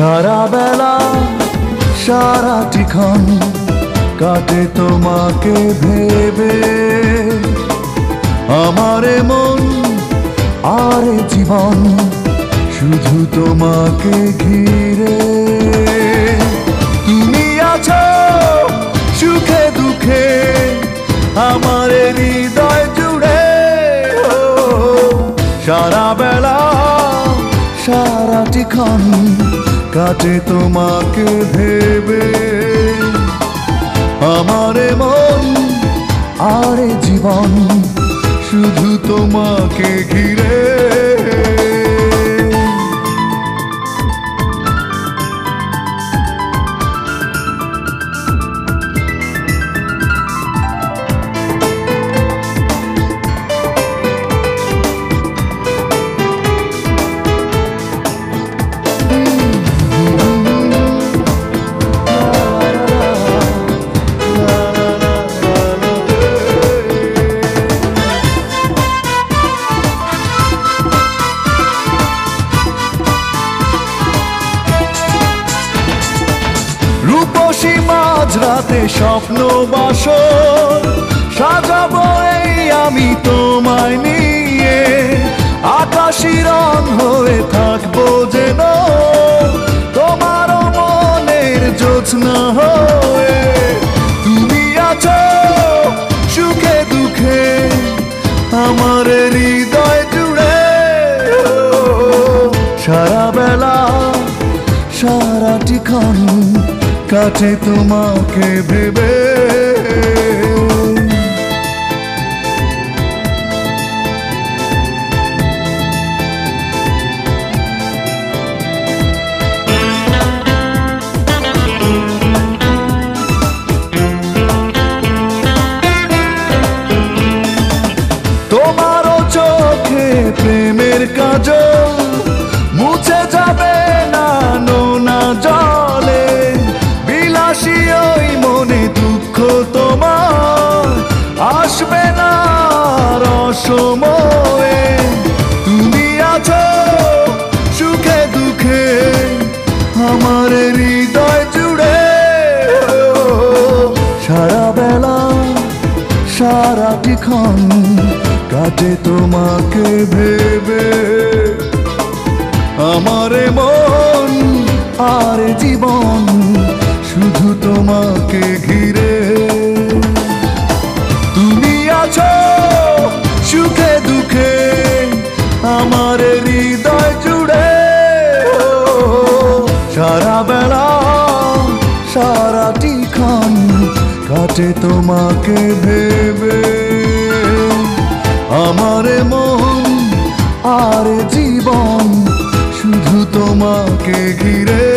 সারা বেলা সারাটিক্ষণ কাটে তোমাকে ভেবে, আমারে মন আরে জীবন শুধু তোমাকে ঘিরে। তুমি আছো সুখে দুঃখে আমার হৃদয় জুড়ে, সারা বেলা সারাটিক্ষণ কাটে তোমাকে ভেবে, আমারে মন আরে জীবন শুধু তোমাকে ঘিরে। রূপসী মাঝরাতে স্বপ্ন বাসর সাজাবো এই আমি তোমায় নিয়ে, আকাশী রং হয়ে থাকবো যেন তোমার মনের জ্যোৎস্না হয়ে। তুমি আছো সুখে দুঃখে আমার হৃদয় জুড়ে, সারা বেলা সারাটিক্ষণ কাটে তোমাকে ভেবে। তোমারও চোখে প্রেমের কাজল মুছে যাবে না নোনা জলে, বিলাসী ওই মনে দুঃখ তোমার আসবে না রসময়ে। তুমি আছো সুখে দুঃখে আমার হৃদয় জুড়ে, সারা বেলা সারাটিক্ষণ কাটে তোমাকে ভেবে, আমারে মন আর জীবন শুধু তোমাকে ঘিরে। তুমি আছো সুখে দুঃখে আমার হৃদয় জুড়ে, সারা বেলা সারাটিক্ষণ কাটে তোমাকে ভেবে, আমারে মন আর জীবন শুধু তোমাকে ঘিরে।